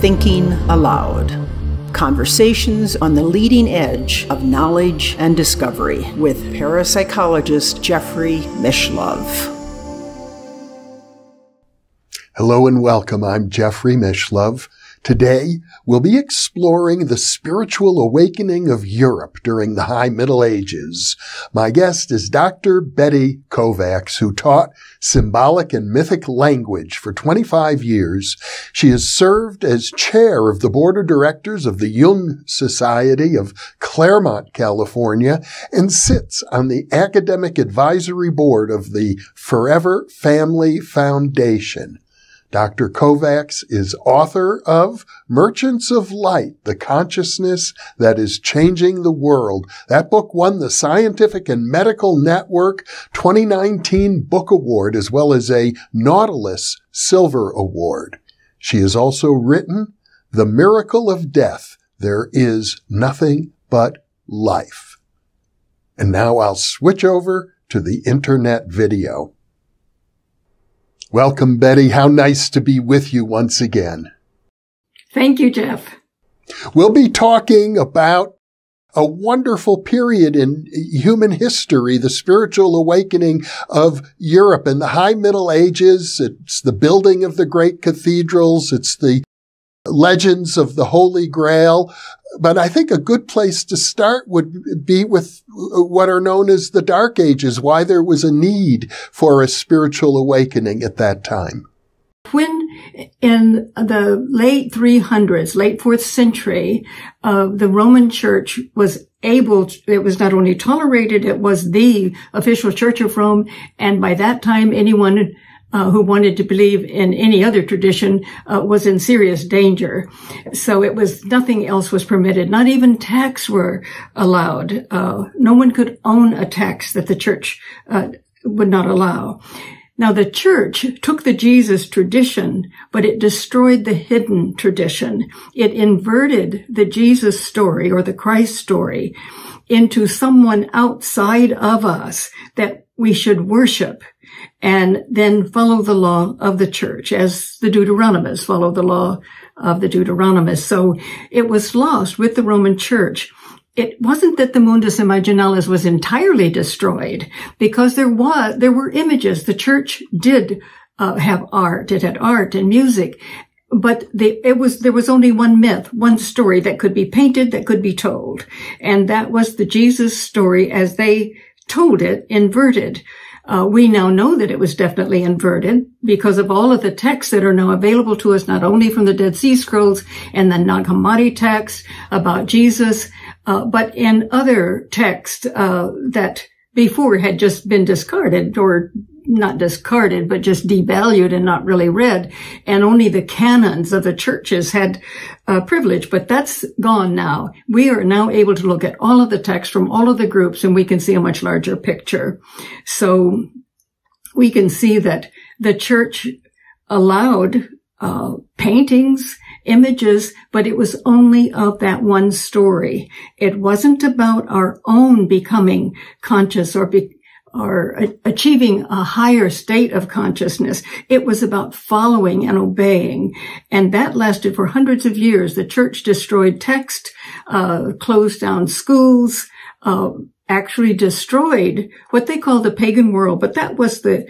Thinking Aloud. Conversations on the leading edge of knowledge and discovery with parapsychologist Jeffrey Mishlove. Hello and welcome. I'm Jeffrey Mishlove. Today, we'll be exploring the spiritual awakening of Europe during the High Middle Ages. My guest is Dr. Betty Kovacs, who taught symbolic and mythic language for 25 years. She has served as chair of the board of directors of the Jung Society of Claremont, California, and sits on the academic advisory board of the Forever Family Foundation. Dr. Kovacs is author of Merchants of Light, The Consciousness That Is Changing the World. That book won the Scientific and Medical Network 2019 Book Award, as well as a Nautilus Silver Award. She has also written The Miracle of Death, There Is Nothing But Life. And now I'll switch over to the internet video. Welcome, Betty. How nice to be with you once again. Thank you, Jeff. We'll be talking about a wonderful period in human history, the spiritual awakening of Europe in the High Middle Ages. It's the building of the great cathedrals. It's the legends of the Holy Grail. But I think a good place to start would be with what are known as the Dark Ages, why there was a need for a spiritual awakening at that time. When in the late 300s, late 4th century, the Roman Church was able to, it was not only tolerated, it was the official Church of Rome, and by that time anyone who wanted to believe in any other tradition was in serious danger. So it was, nothing else was permitted. Not even texts were allowed. No one could own a text that the church would not allow. Now the church took the Jesus tradition, but it destroyed the hidden tradition. It inverted the Jesus story or the Christ story into someone outside of us that we should worship, and then follow the law of the church, as the Deuteronomists follow the law of the Deuteronomists. So it was lost with the Roman Church. It wasn't that the Mundus Imaginalis was entirely destroyed, because there were images. The church did have art. It had art and music, but there was only one myth, one story that could be painted, that could be told, and that was the Jesus story as they told it, inverted. We now know that it was definitely inverted because of all of the texts that are now available to us, not only from the Dead Sea Scrolls and the Nag Hammadi text about Jesus, but in other texts that before had just been discarded, or not discarded, but just devalued and not really read. And only the canons of the churches had privilege, but that's gone now. We are now able to look at all of the texts from all of the groups, and we can see a much larger picture. So we can see that the church allowed paintings, images, but it was only of that one story. It wasn't about our own becoming conscious or achieving a higher state of consciousness. It was about following and obeying. And that lasted for hundreds of years. The church destroyed text, closed down schools, actually destroyed what they call the pagan world. But that was the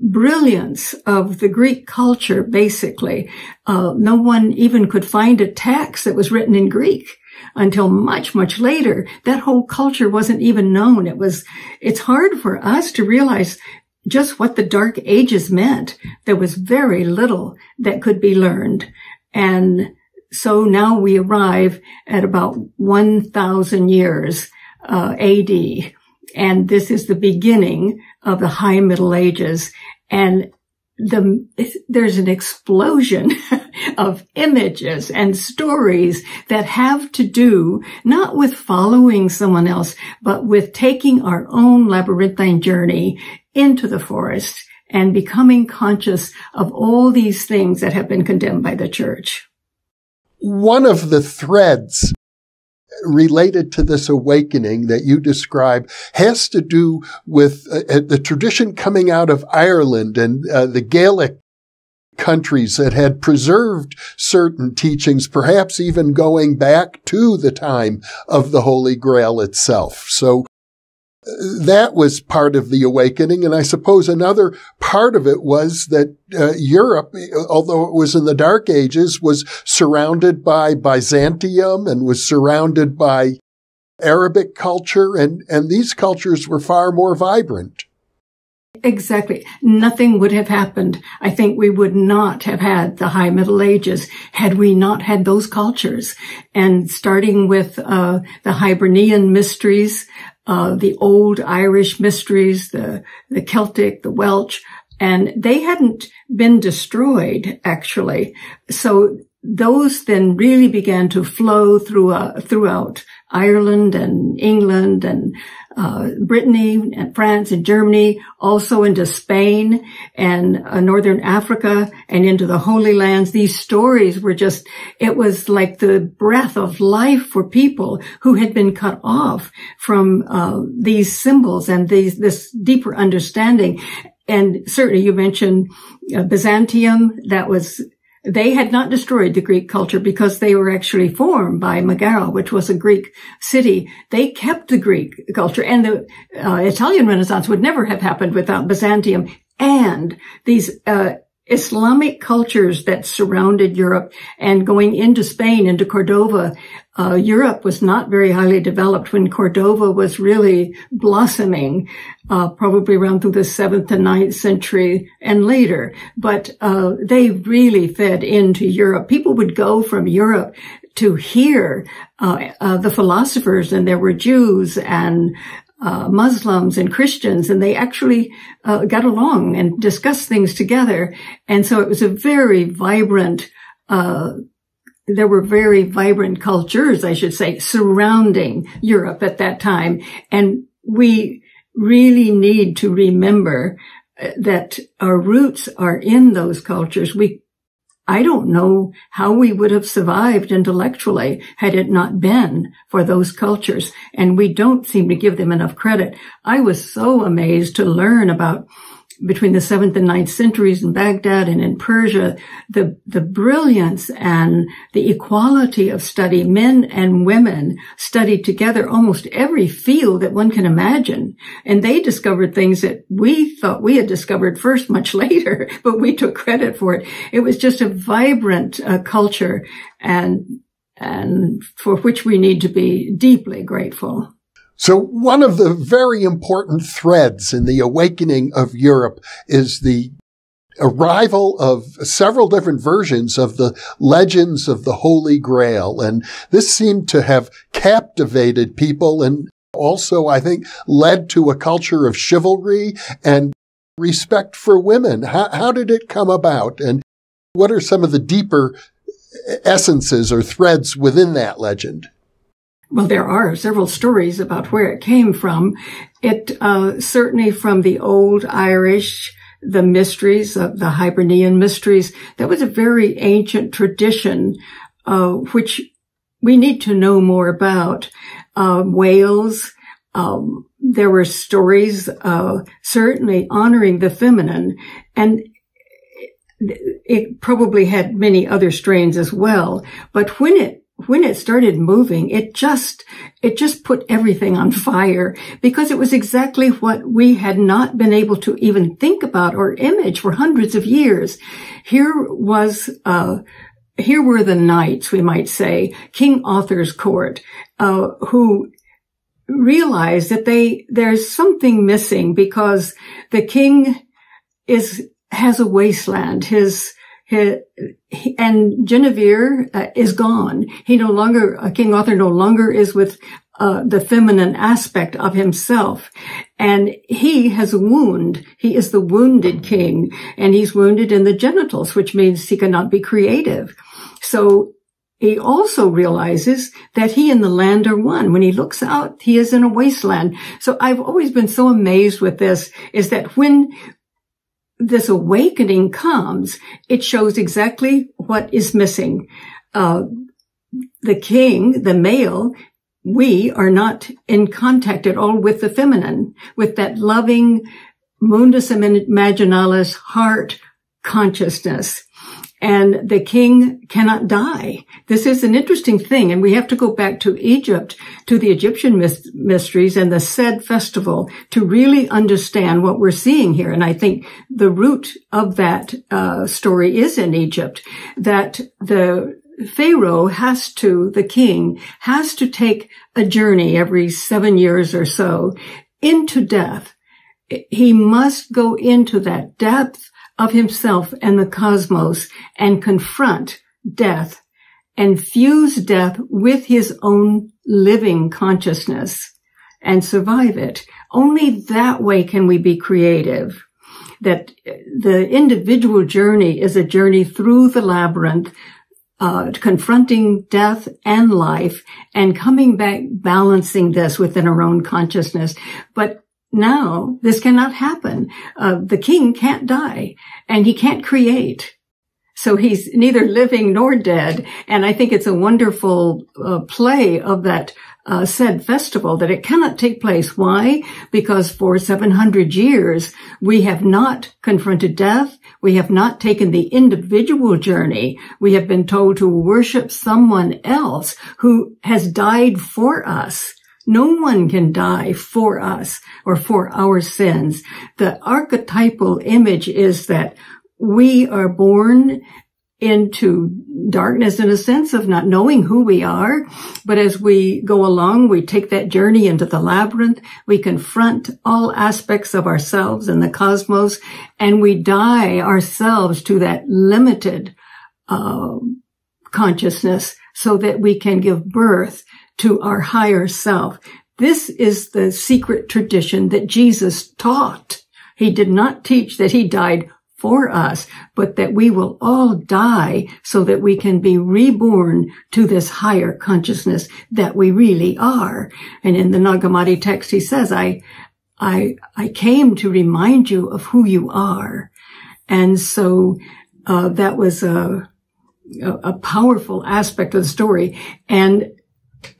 brilliance of the Greek culture, basically. No one even could find a text that was written in Greek until much, much later. That whole culture wasn't even known. It's hard for us to realize just what the Dark Ages meant. There was very little that could be learned. And so now we arrive at about 1,000 years AD. And this is the beginning of the High Middle Ages. And there's an explosion of images and stories that have to do not with following someone else, but with taking our own labyrinthine journey into the forest and becoming conscious of all these things that have been condemned by the church. One of the threads related to this awakening that you describe has to do with the tradition coming out of Ireland and the Gaelic countries that had preserved certain teachings, perhaps even going back to the time of the Holy Grail itself. So that was part of the awakening. And I suppose another part of it was that Europe, although it was in the Dark Ages, was surrounded by Byzantium and was surrounded by Arabic culture, and these cultures were far more vibrant. Exactly. Nothing would have happened. I think we would not have had the High Middle Ages had we not had those cultures. And starting with the Hibernian mysteries, the old Irish mysteries, the Celtic, the Welsh, and they hadn't been destroyed, actually. So those then really began to flow throughout Ireland and England and Brittany and France and Germany, also into Spain and Northern Africa and into the Holy Lands. These stories were it was like the breath of life for people who had been cut off from these symbols and this deeper understanding. And certainly you mentioned Byzantium. They had not destroyed the Greek culture because they were actually formed by Megara, which was a Greek city. They kept the Greek culture, and the Italian Renaissance would never have happened without Byzantium and these Islamic cultures that surrounded Europe. And going into Spain, into Cordova, Europe was not very highly developed when Cordova was really blossoming, probably around through the 7th and 9th century and later. But they really fed into Europe. People would go from Europe to hear the philosophers, and there were Jews and Muslims and Christians, and they actually got along and discussed things together. And so it was a very vibrant there were very vibrant cultures, I should say, surrounding Europe at that time. And we really need to remember that our roots are in those cultures. I don't know how we would have survived intellectually had it not been for those cultures. And we don't seem to give them enough credit. I was so amazed to learn about between the 7th and 9th centuries in Baghdad and in Persia, the brilliance and the equality of study. Men and women studied together almost every field that one can imagine. And they discovered things that we thought we had discovered first much later, but we took credit for it. It was just a vibrant culture and for which we need to be deeply grateful. So one of the very important threads in the awakening of Europe is the arrival of several different versions of the legends of the Holy Grail. And this seemed to have captivated people and also, I think, led to a culture of chivalry and respect for women. How did it come about? And what are some of the deeper essences or threads within that legend? Well, there are several stories about where it came from. It certainly from the old Irish, the mysteries of the Hibernian mysteries. That was a very ancient tradition, which we need to know more about. Wales, there were stories certainly honoring the feminine, and it probably had many other strains as well. But when it started moving, it just put everything on fire, because it was exactly what we had not been able to even think about or image for hundreds of years. Here were the knights, we might say, King Arthur's court, who realized that there's something missing, because the king has a wasteland. And Guinevere is gone. King Arthur no longer is with the feminine aspect of himself. And he has a wound. He is the wounded king, and he's wounded in the genitals, which means he cannot be creative. So he also realizes that he and the land are one. When he looks out, he is in a wasteland. So I've always been so amazed with this, is that when this awakening comes, it shows exactly what is missing. The king, the male, we are not in contact at all with the feminine, with that loving mundus imaginalis heart consciousness. And the king cannot die. This is an interesting thing. And we have to go back to Egypt, to the Egyptian mysteries and the Sed festival to really understand what we're seeing here. And I think the root of that story is in Egypt, that the Pharaoh the king has to take a journey every 7 years or so into death. He must go into that depth of himself and the cosmos and confront death and fuse death with his own living consciousness and survive it. Only that way can we be creative. That the individual journey is a journey through the labyrinth, confronting death and life and coming back, balancing this within our own consciousness. But now this cannot happen. The king can't die and he can't create. So he's neither living nor dead. And I think it's a wonderful play of that said festival that it cannot take place. Why? Because for 700 years, we have not confronted death. We have not taken the individual journey. We have been told to worship someone else who has died for us. No one can die for us or for our sins. The archetypal image is that we are born into darkness in a sense of not knowing who we are. But as we go along, we take that journey into the labyrinth. We confront all aspects of ourselves and the cosmos, and we die ourselves to that limited consciousness so that we can give birth to our higher self. This is the secret tradition that Jesus taught. He did not teach that he died for us, but that we will all die so that we can be reborn to this higher consciousness that we really are. And in the Nag Hammadi text, he says, I came to remind you of who you are. And so, that was a powerful aspect of the story. And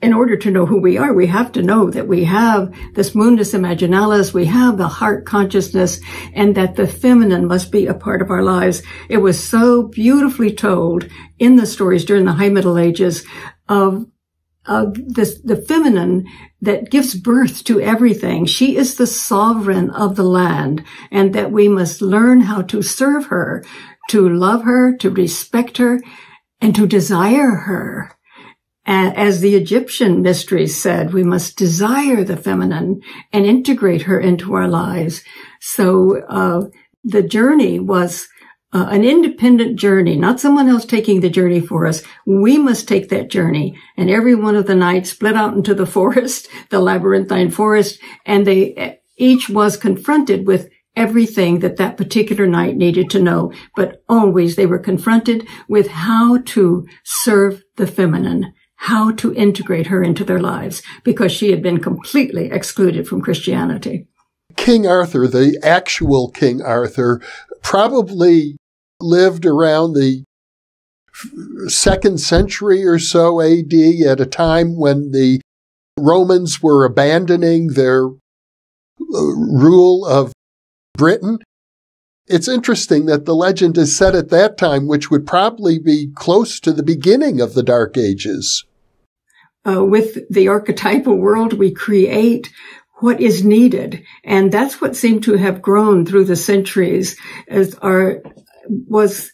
in order to know who we are, we have to know that we have this mundus imaginalis, we have the heart consciousness, and that the feminine must be a part of our lives. It was so beautifully told in the stories during the High Middle Ages of the feminine that gives birth to everything. She is the sovereign of the land, and that we must learn how to serve her, to love her, to respect her, and to desire her. As the Egyptian mysteries said, we must desire the feminine and integrate her into our lives. So the journey was an independent journey, not someone else taking the journey for us. We must take that journey. And every one of the knights split out into the forest, the labyrinthine forest, and they each was confronted with everything that particular knight needed to know. But always they were confronted with how to serve the feminine, how to integrate her into their lives, because she had been completely excluded from Christianity. King Arthur, the actual King Arthur, probably lived around the 2nd century or so AD, at a time when the Romans were abandoning their rule of Britain. It's interesting that the legend is set at that time, which would probably be close to the beginning of the Dark Ages. With the archetypal world, we create what is needed. And that's what seemed to have grown through the centuries, was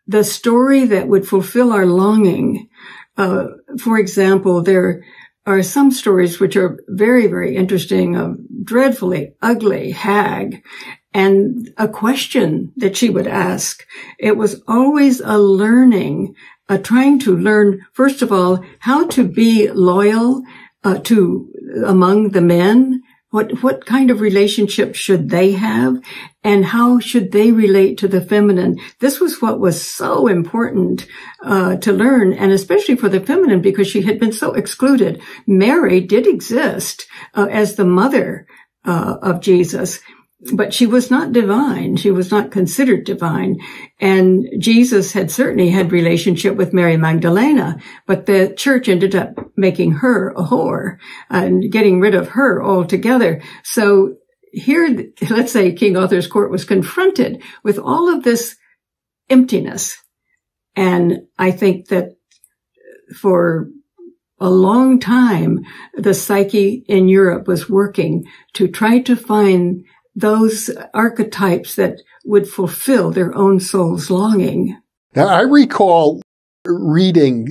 the story that would fulfill our longing. For example, there are some stories which are very, very interesting, of dreadfully ugly hag, and a question that she would ask. It was always a learning, trying to learn, first of all, how to be loyal among the men. What kind of relationship should they have, and how should they relate to the feminine? This was what was so important to learn, and especially for the feminine, because she had been so excluded. Mary did exist as the mother of Jesus, but she was not divine. She was not considered divine. And Jesus had certainly had relationship with Mary Magdalena, but the church ended up making her a whore and getting rid of her altogether. So here, let's say King Arthur's court was confronted with all of this emptiness, And I think that for a long time, the psyche in Europe was working to try to find those archetypes that would fulfill their own soul's longing. Now, I recall reading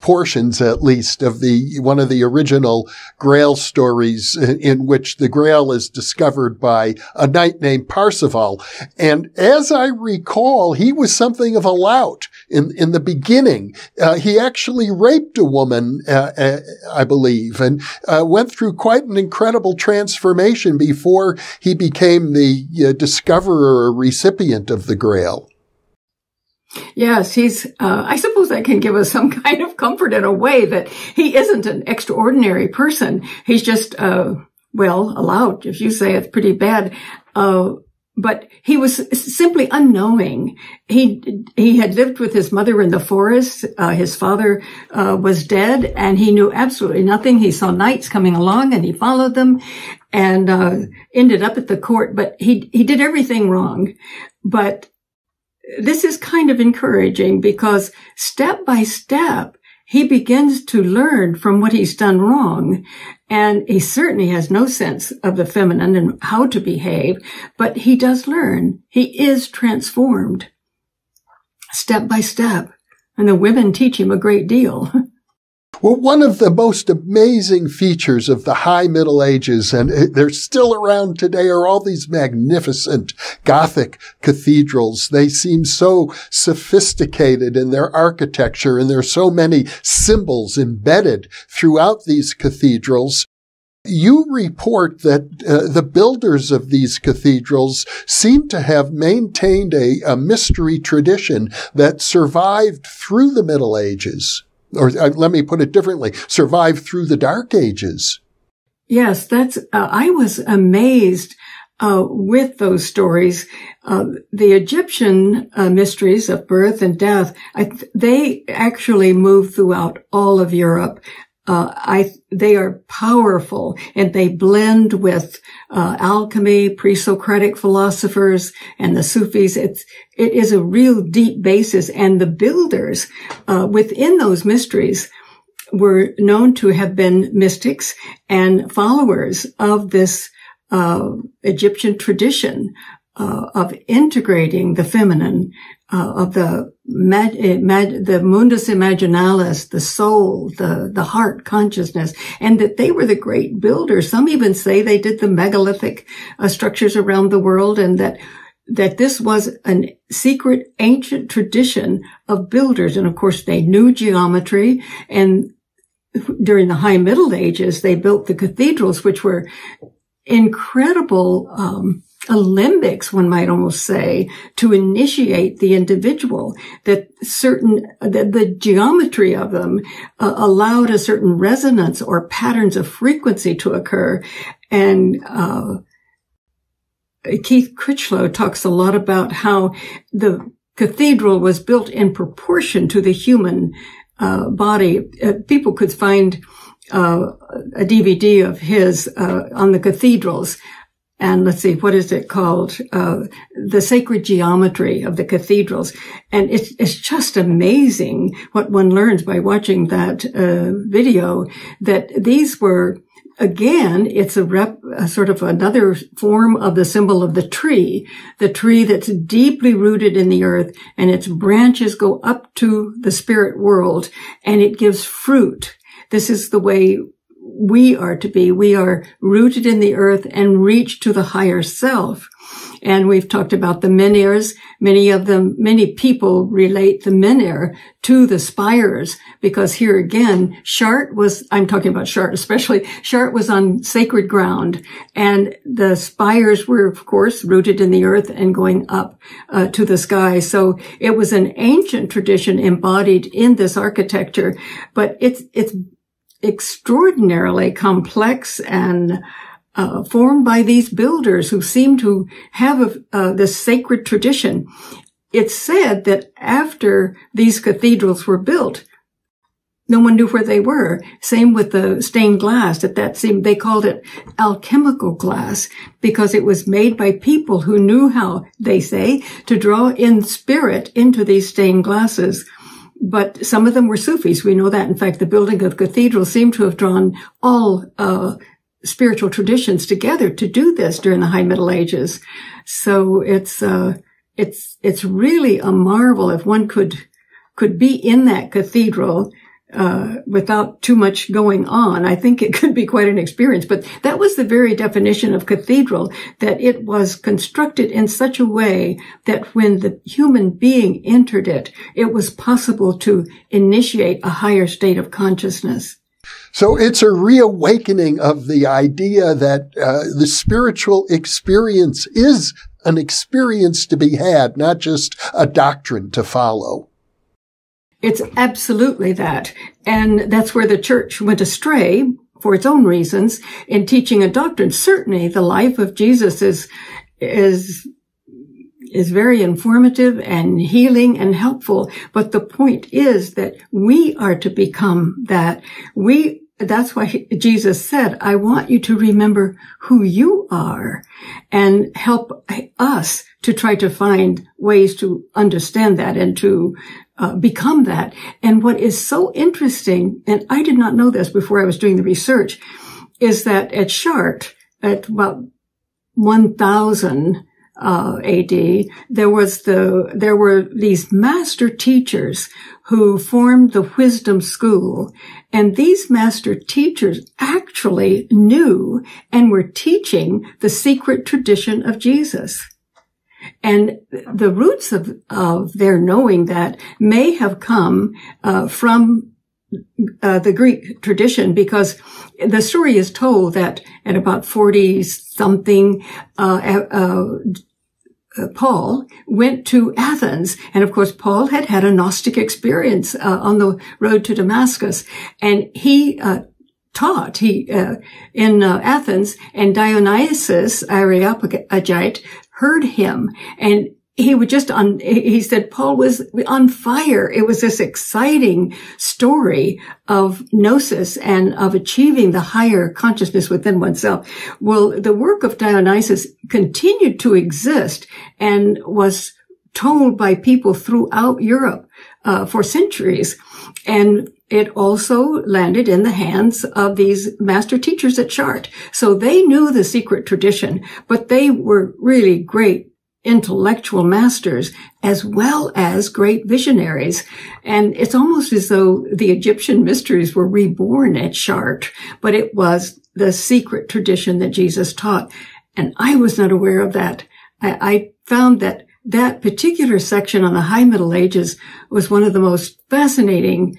portions, at least, of one of the original Grail stories in which the Grail is discovered by a knight named Parsifal. And as I recall, he was something of a lout in the beginning. He actually raped a woman, I believe, and went through quite an incredible transformation before he became the discoverer or recipient of the Grail. Yes, I suppose that can give us some kind of comfort in a way that he isn't an extraordinary person. He's just, a lout. If you say it's pretty bad. But he was simply unknowing. He had lived with his mother in the forest. His father, was dead, and he knew absolutely nothing. He saw knights coming along and he followed them and, ended up at the court, but he did everything wrong. But this is kind of encouraging because step by step, he begins to learn from what he's done wrong. And he certainly has no sense of the feminine and how to behave, but he does learn. He is transformed step by step. And the women teach him a great deal. Well, one of the most amazing features of the High Middle Ages, and they're still around today, are all these magnificent Gothic cathedrals. They seem so sophisticated in their architecture, and there are so many symbols embedded throughout these cathedrals. You report that the builders of these cathedrals seem to have maintained a mystery tradition that survived through the Middle Ages. Or let me put it differently, survived through the Dark Ages. Yes, I was amazed with those stories. The Egyptian mysteries of birth and death, they actually move throughout all of Europe. They are powerful, and they blend with alchemy, pre-Socratic philosophers, and the Sufis. It is a real deep basis, and the builders within those mysteries were known to have been mystics and followers of this Egyptian tradition of integrating the feminine, of the mundus imaginalis, the soul, the heart consciousness, and that they were the great builders. Some even say they did the megalithic structures around the world, and that this was a secret ancient tradition of builders. And of course, they knew geometry, and during the High Middle Ages, they built the cathedrals, which were incredible alembics, one might almost say, to initiate the individual. That the geometry of them allowed a certain resonance or patterns of frequency to occur. And Keith Critchlow talks a lot about how the cathedral was built in proportion to the human body. People could find a DVD of his on the cathedrals. And let's see, what is it called? The sacred geometry of the cathedrals. And it's just amazing what one learns by watching that video, that these were, again, it's a sort of another form of the symbol of the tree that's deeply rooted in the earth, and its branches go up to the spirit world, and it gives fruit. This is the way we are to be. We are rooted in the earth and reach to the higher self. And we've talked about the menhirs. Many people relate the menhir to the spires, because here again, I'm talking about Chartres especially, Chartres was on sacred ground, and the spires were, of course, rooted in the earth and going up to the sky. So it was an ancient tradition embodied in this architecture, but it's extraordinarily complex and formed by these builders who seem to have this sacred tradition. It's said that after these cathedrals were built, no one knew where they were. Same with the stained glass. They called it alchemical glass, because it was made by people who knew how, they say, to draw in spirit into these stained glasses. but some of them were Sufis. We know that. In fact, the building of cathedrals seemed to have drawn all spiritual traditions together to do this during the High Middle Ages. So it's really a marvel if one could be in that cathedral without too much going on. I think it could be quite an experience. But that was the very definition of cathedral, that it was constructed in such a way that when the human being entered it, it was possible to initiate a higher state of consciousness. So it's a reawakening of the idea that the spiritual experience is an experience to be had, not just a doctrine to follow. It's absolutely that. And that's where the church went astray for its own reasons in teaching a doctrine. Certainly the life of Jesus is very informative and healing and helpful. But the point is that we are to become that. That's why Jesus said, I want you to remember who you are and help us to try to find ways to understand that and to become that. And what is so interesting, and I did not know this before I was doing the research, is that at Chartres, at about 1000 AD, there were these master teachers who formed the Wisdom School. And these master teachers actually knew and were teaching the secret tradition of Jesus. And the roots of their knowing that may have come from the Greek tradition, because the story is told that at about 40-something, Paul went to Athens. And of course, Paul had had a Gnostic experience on the road to Damascus. And he taught in Athens, and Dionysius Areopagite heard him, and he said Paul was on fire. It was this exciting story of gnosis and of achieving the higher consciousness within oneself. Well, the work of Dionysius continued to exist and was told by people throughout Europe for centuries. And it also landed in the hands of these master teachers at Chartres. So they knew the secret tradition, but they were really great intellectual masters as well as great visionaries. And it's almost as though the Egyptian mysteries were reborn at Chartres, but it was the secret tradition that Jesus taught. And I was not aware of that. I found that particular section on the High Middle Ages was one of the most fascinating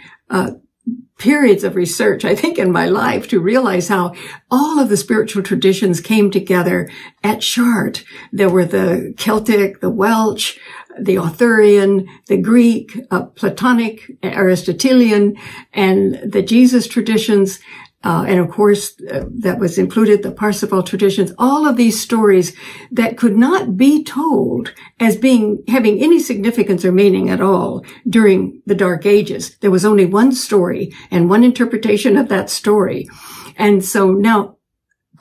periods of research, I think, in my life, to realize how all of the spiritual traditions came together at Chartres. There were the Celtic, the Welsh, the Arthurian, the Greek, Platonic, Aristotelian, and the Jesus traditions. And of course, that was included the Parsifal traditions, all of these stories that could not be told as having any significance or meaning at all during the Dark Ages. There was only one story and one interpretation of that story. And so now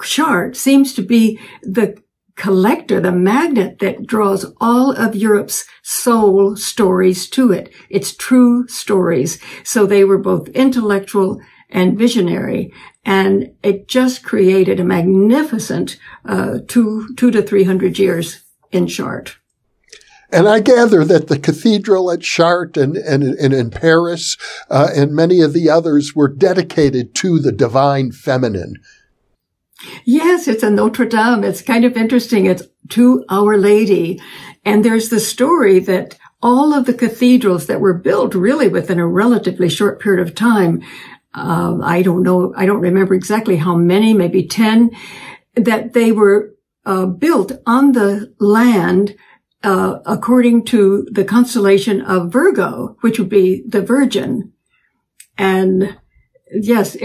Chartres seems to be the collector, the magnet that draws all of Europe's soul stories to it. It's true stories. So they were both intellectual and visionary, and it just created a magnificent 200 to 300 years in Chartres. And I gather that the cathedral at Chartres and in Paris and many of the others were dedicated to the divine feminine. Yes, it's a Notre Dame. It's kind of interesting. It's to Our Lady. And there's the story that all of the cathedrals that were built really within a relatively short period of time, I don't know, I don't remember exactly how many, maybe 10, that they were built on the land according to the constellation of Virgo, which would be the Virgin. And yes,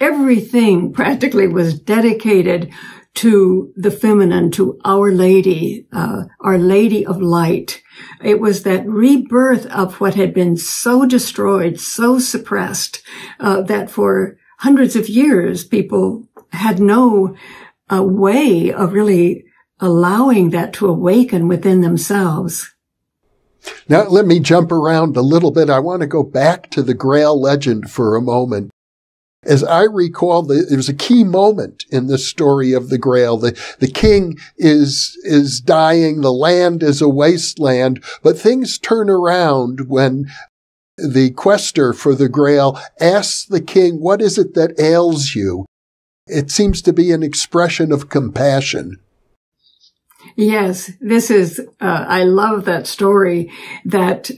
everything practically was dedicated to the feminine, to Our Lady, Our Lady of Light. It was that rebirth of what had been so destroyed, so suppressed, that for hundreds of years people had no way of really allowing that to awaken within themselves. Now, let me jump around a little bit. I want to go back to the Grail legend for a moment. As I recall, there was a key moment in the story of the Grail. The king is dying. The land is a wasteland, but things turn around when the quester for the Grail asks the king, "What is it that ails you?" It seems to be an expression of compassion. Yes, this is, I love that story that,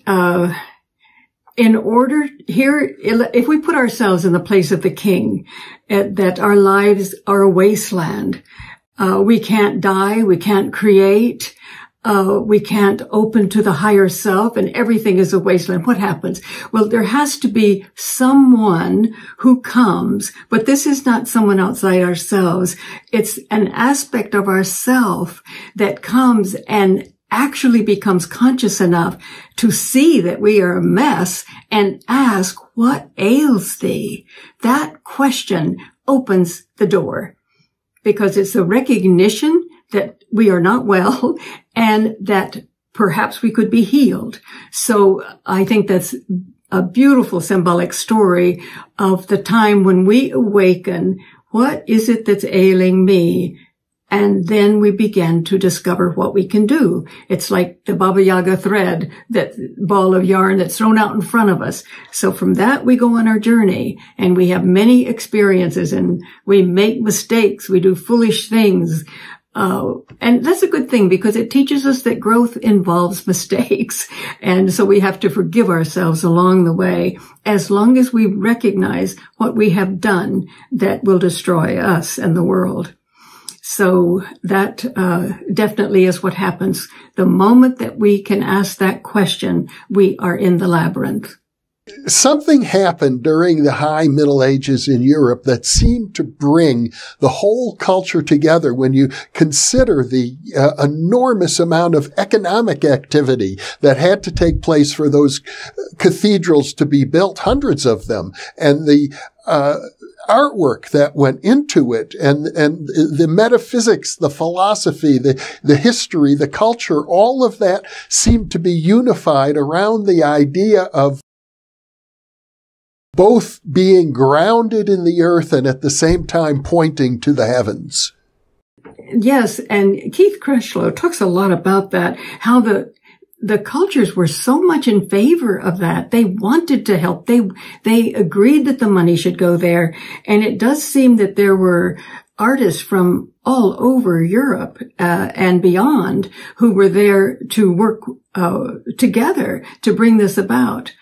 in order here, if we put ourselves in the place of the king, that our lives are a wasteland. We can't die. We can't create. We can't open to the higher self, and everything is a wasteland. What happens? Well, there has to be someone who comes, but this is not someone outside ourselves. It's an aspect of ourself that comes and actually becomes conscious enough to see that we are a mess and ask, "What ails thee?" That question opens the door, because it's a recognition that we are not well and that perhaps we could be healed. So I think that's a beautiful symbolic story of the time when we awaken. What is it that's ailing me? And then we begin to discover what we can do. It's like the Baba Yaga thread, that ball of yarn that's thrown out in front of us. So from that, we go on our journey, and we have many experiences, and we make mistakes. We do foolish things. And that's a good thing, because it teaches us that growth involves mistakes. And so we have to forgive ourselves along the way, as long as we recognize what we have done that will destroy us and the world. So that definitely is what happens. The moment that we can ask that question, we are in the labyrinth. Something happened during the High Middle Ages in Europe that seemed to bring the whole culture together when you consider the enormous amount of economic activity that had to take place for those cathedrals to be built, hundreds of them, and the artwork that went into it, and the metaphysics, the philosophy, the history, the culture, all of that seemed to be unified around the idea of both being grounded in the earth and at the same time pointing to the heavens. Yes, and Keith Kreschlow talks a lot about that, how the cultures were so much in favor of that. They wanted to help. They agreed that the money should go there. And it does seem that there were artists from all over Europe and beyond who were there to work together to bring this about.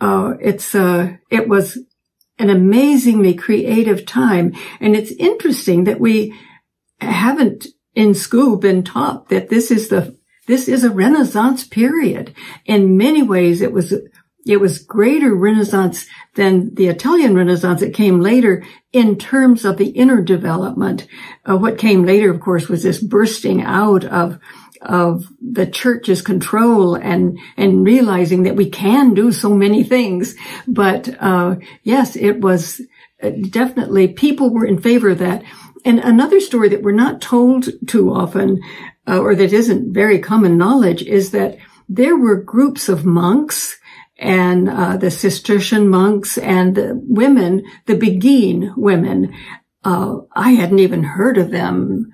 It was an amazingly creative time. And it's interesting that we haven't in school been taught that this is a Renaissance period. In many ways, it was greater Renaissance than the Italian Renaissance that came later in terms of the inner development. What came later, of course, was this bursting out of the church's control and realizing that we can do so many things. But, yes, it was definitely, people were in favor of that. And another story that we're not told too often, or that isn't very common knowledge, is that there were groups of monks and the Cistercian monks and the women, the Beguine women. I hadn't even heard of them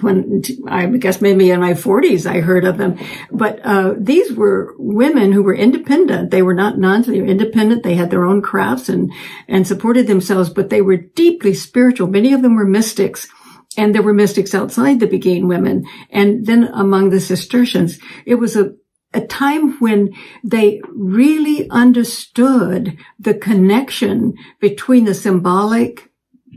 when I guess maybe in my 40s I heard of them. But these were women who were independent. They were not nuns. They were independent. They had their own crafts and supported themselves, but they were deeply spiritual. Many of them were mystics. And there were mystics outside the Beguine women. And then among the Cistercians, it was a time when they really understood the connection between the symbolic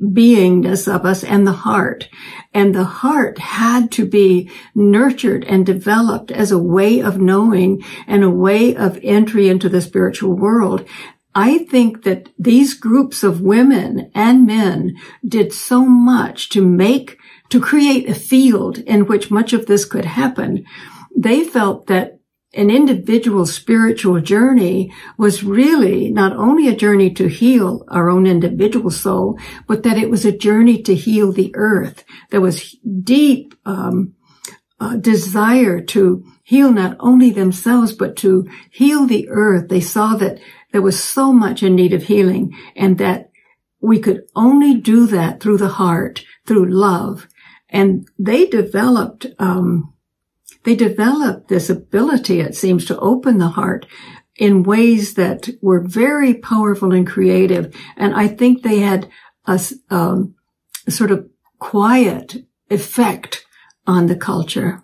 beingness of us and the heart. And the heart had to be nurtured and developed as a way of knowing and a way of entry into the spiritual world. I think that these groups of women and men did so much to create a field in which much of this could happen. They felt that an individual spiritual journey was really not only a journey to heal our own individual soul, but that it was a journey to heal the earth. There was deep desire to heal not only themselves, but to heal the earth. They saw that there was so much in need of healing, and that we could only do that through the heart, through love. And they developed this ability, it seems, to open the heart in ways that were very powerful and creative. And I think they had a sort of quiet effect on the culture.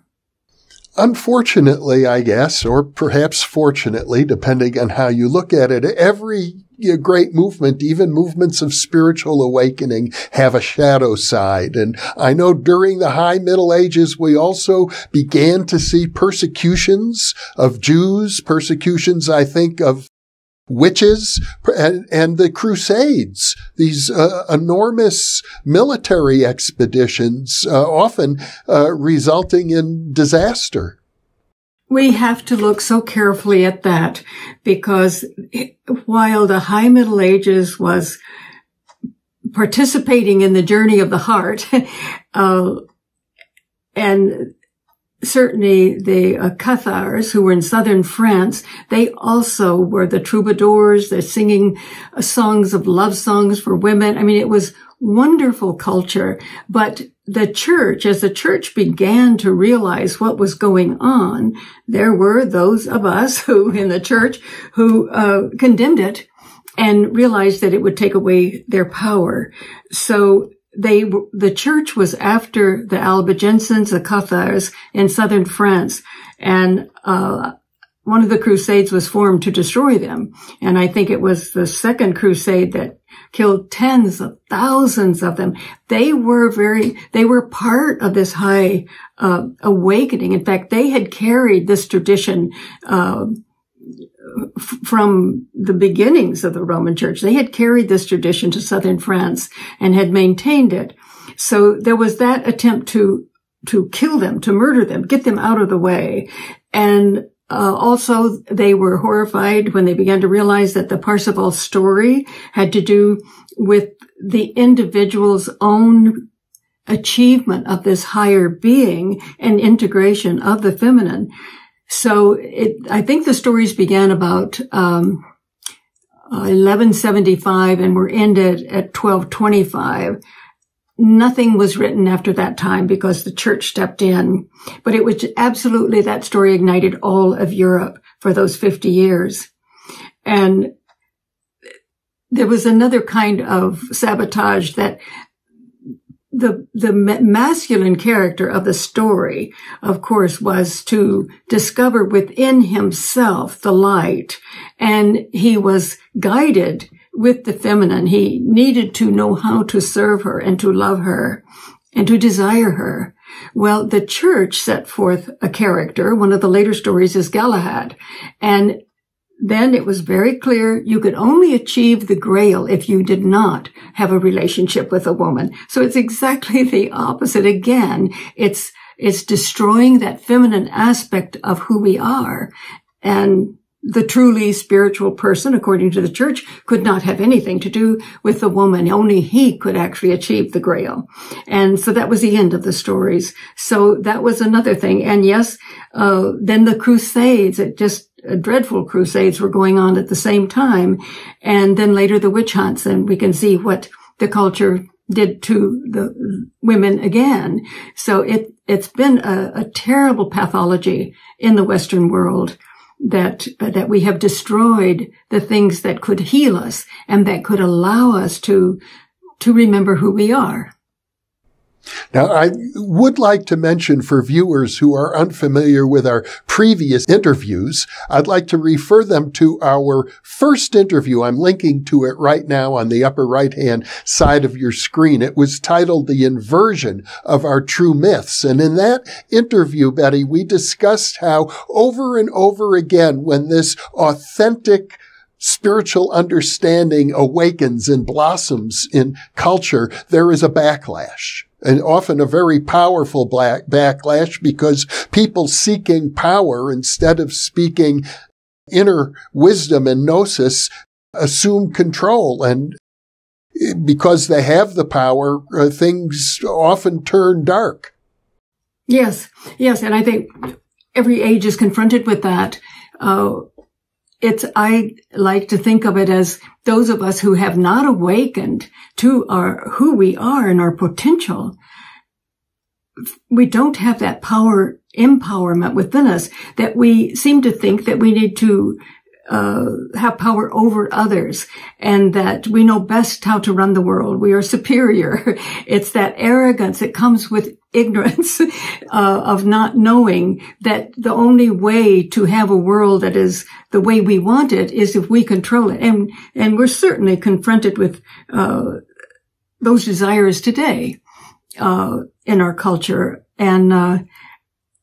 Unfortunately, I guess, or perhaps fortunately, depending on how you look at it, every great movement, even movements of spiritual awakening, have a shadow side. And I know during the High Middle Ages, we also began to see persecutions of Jews, persecutions, I think, of witches, and the Crusades, these enormous military expeditions, often resulting in disaster. We have to look so carefully at that, because while the High Middle Ages was participating in the journey of the heart, and certainly the Cathars, who were in southern France, they also were the troubadours. They're singing songs of love songs for women. I mean, it was wonderful culture. But the church, as the church began to realize what was going on, there were those of us who, in the church, who condemned it and realized that it would take away their power. So the church was after the Albigensians, the Cathars in southern France, and one of the crusades was formed to destroy them. And I think it was the second crusade that killed tens of thousands of them. They were part of this high awakening. In fact, they had carried this tradition from the beginnings of the Roman Church. They had carried this tradition to southern France and had maintained it. So there was that attempt to kill them, to murder them, get them out of the way. And also, they were horrified when they began to realize that the Parsifal story had to do with the individual's own achievement of this higher being and integration of the feminine. So I think the stories began about 1175 and were ended at 1225. Nothing was written after that time because the church stepped in. But it was absolutely, that story ignited all of Europe for those 50 years. And there was another kind of sabotage, that the masculine character of the story, of course, was to discover within himself the light. And he was guided with the feminine. He needed to know how to serve her and to love her and to desire her. Well, the church set forth a character. One of the later stories is Galahad. And then it was very clear you could only achieve the Grail if you did not have a relationship with a woman. So it's exactly the opposite again. It's destroying that feminine aspect of who we are. And the truly spiritual person, according to the church, could not have anything to do with the woman. Only he could actually achieve the Grail. And so that was the end of the stories. So that was another thing. And yes, then the Crusades, dreadful crusades were going on at the same time. And then later the witch hunts, and we can see what the culture did to the women again. So it's been a terrible pathology in the Western world, that we have destroyed the things that could heal us and that could allow us to remember who we are. Now, I would like to mention for viewers who are unfamiliar with our previous interviews, I'd like to refer them to our first interview. I'm linking to it right now on the upper right-hand side of your screen. It was titled The Inversion of Our True Myths. And in that interview, Betty, we discussed how over and over again, when this authentic spiritual understanding awakens and blossoms in culture, there is a backlash. And often a very powerful backlash, because people seeking power instead of speaking inner wisdom and gnosis assume control. And because they have the power, things often turn dark. Yes. And I think every age is confronted with that. I like to think of it as those of us who have not awakened to who we are and our potential. We don't have that empowerment within us, that we seem to think that we need to have power over others and that we know best how to run the world. We are superior. It's that arrogance that comes with ignorance of not knowing that the only way to have a world that is the way we want it is if we control it. And we're certainly confronted with those desires today in our culture. And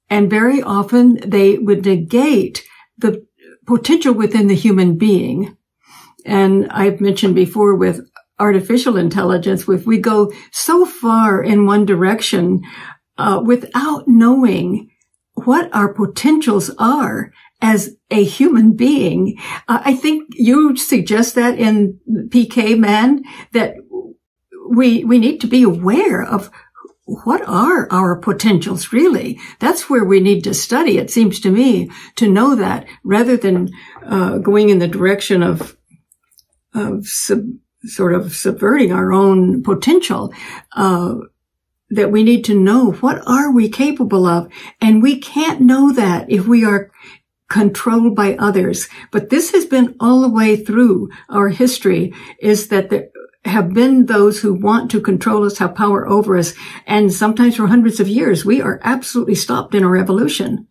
very often they would negate the potential within the human being. And I've mentioned before with artificial intelligence, if we go so far in one direction without knowing what our potentials are as a human being, I think you suggest that in PK Man, that we need to be aware of what are our potentials really? That's where we need to study, it seems to me, to know that, rather than going in the direction of sort of subverting our own potential, that we need to know what are we capable of. And we can't know that if we are controlled by others. But this has been all the way through our history, is that there have been those who want to control us, have power over us. And sometimes for hundreds of years, we are absolutely stopped in our evolution.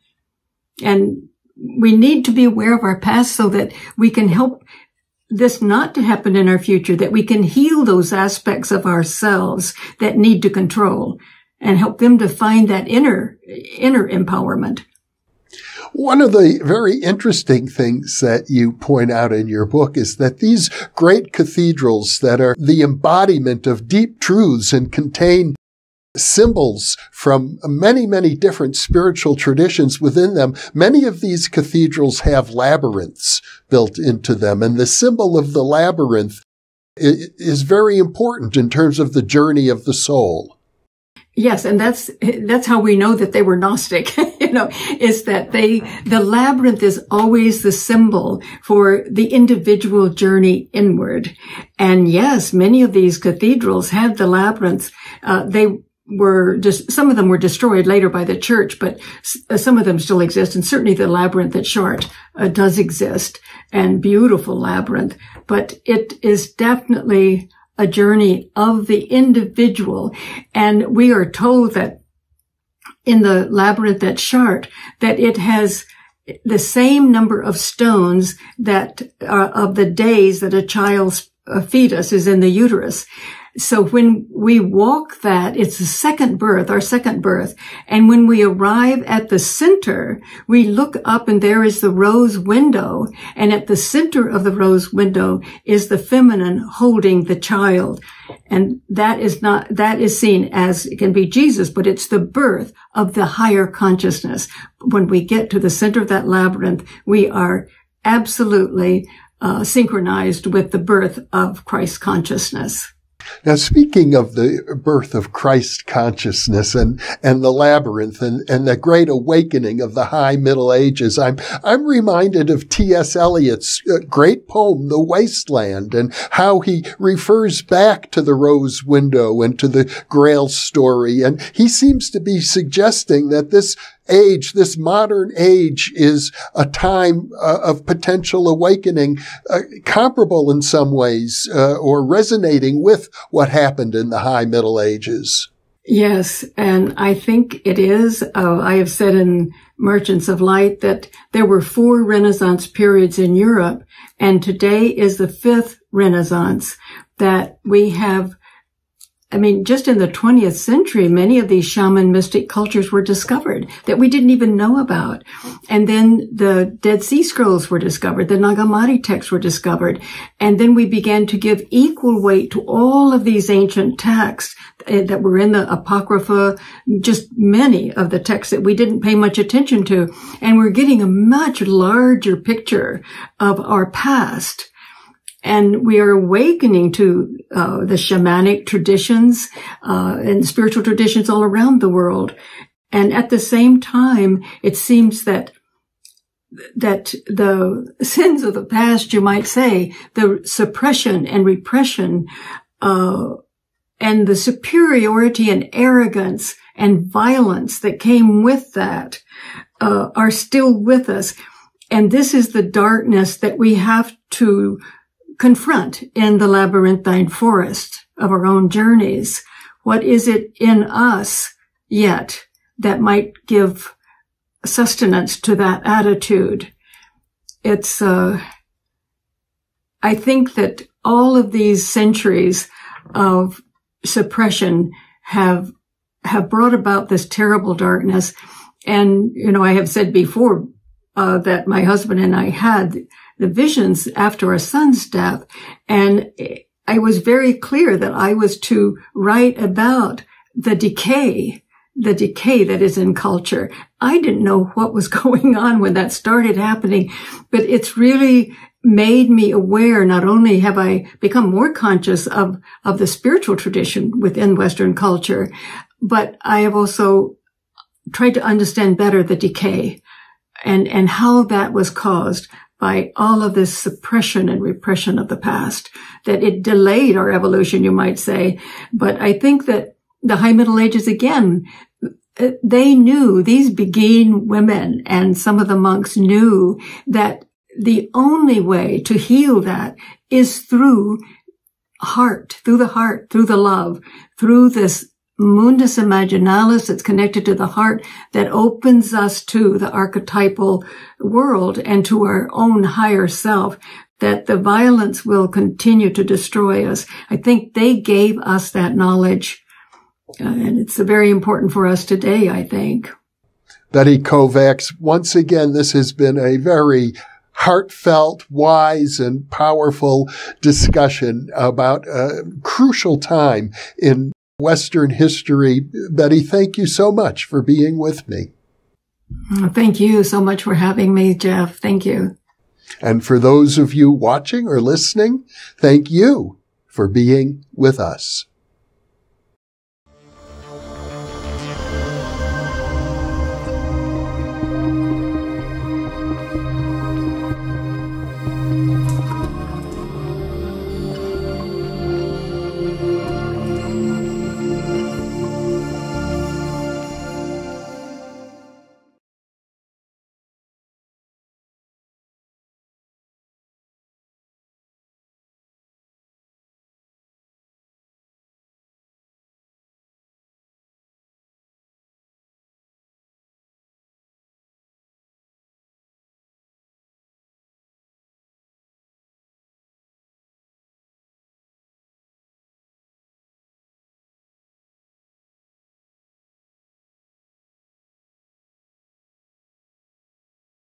And we need to be aware of our past so that we can help this not to happen in our future, that we can heal those aspects of ourselves that need to control and help them to find that inner empowerment. One of the very interesting things that you point out in your book is that these great cathedrals that are the embodiment of deep truths and contain symbols from many, many different spiritual traditions within them, many of these cathedrals have labyrinths built into them. And the symbol of the labyrinth is very important in terms of the journey of the soul. Yes, and that's how we know that they were Gnostic, is that the labyrinth is always the symbol for the individual journey inward. And yes, many of these cathedrals had the labyrinths. Some of them were destroyed later by the church, but some of them still exist. And certainly the labyrinth at Chartres does exist, and beautiful labyrinth, but it is definitely a journey of the individual. And we are told that in the labyrinth at Chartres, that it has the same number of stones that of the days that a child's fetus is in the uterus. So when we walk that, it's the second birth, our second birth. And when we arrive at the center, we look up and there is the rose window. And at the center of the rose window is the feminine holding the child. And that is seen as, it can be Jesus, but it's the birth of the higher consciousness. When we get to the center of that labyrinth, we are absolutely synchronized with the birth of Christ consciousness. Now, speaking of the birth of Christ consciousness and the labyrinth and the great awakening of the high Middle Ages, I'm reminded of T.S. Eliot's great poem, The Wasteland, and how he refers back to the rose window and to the Grail story. And he seems to be suggesting that this age, this modern age, is a time of potential awakening, comparable in some ways, or resonating with what happened in the high Middle Ages. Yes, and I think it is. I have said in Merchants of Light that there were 4 Renaissance periods in Europe, and today is the 5th Renaissance that we have. I mean, just in the 20th century, many of these shaman mystic cultures were discovered that we didn't even know about. And then the Dead Sea Scrolls were discovered. The Nag Hammadi texts were discovered. And then we began to give equal weight to all of these ancient texts that were in the Apocrypha, just many of the texts that we didn't pay much attention to. And we're getting a much larger picture of our past. And we are awakening to the shamanic traditions and spiritual traditions all around the world. And at the same time, it seems that the sins of the past, you might say, the suppression and repression, and the superiority and arrogance and violence that came with that, are still with us. And this is the darkness that we have to confront in the labyrinthine forest of our own journeys. What is it in us yet that might give sustenance to that attitude? It's, I think that all of these centuries of suppression have brought about this terrible darkness. And, I have said before, that my husband and I had the visions after our son's death. And I was very clear that I was to write about the decay that is in culture. I didn't know what was going on when that started happening, but it's really made me aware. Not only have I become more conscious of the spiritual tradition within Western culture, but I have also tried to understand better the decay and how that was caused by all of this suppression and repression of the past, that it delayed our evolution, you might say. But I think that the High Middle Ages, again, they knew, these Beguine women and some of the monks knew that the only way to heal that is through the heart, through the love, through this mundus imaginalis that's connected to the heart that opens us to the archetypal world and to our own higher self, that the violence will continue to destroy us. I think they gave us that knowledge. And it's very important for us today, I think. Betty Kovacs, once again, this has been a very heartfelt, wise, and powerful discussion about a crucial time in Western history. Betty, thank you so much for being with me. Thank you so much for having me, Jeff. Thank you. And for those of you watching or listening, thank you for being with us.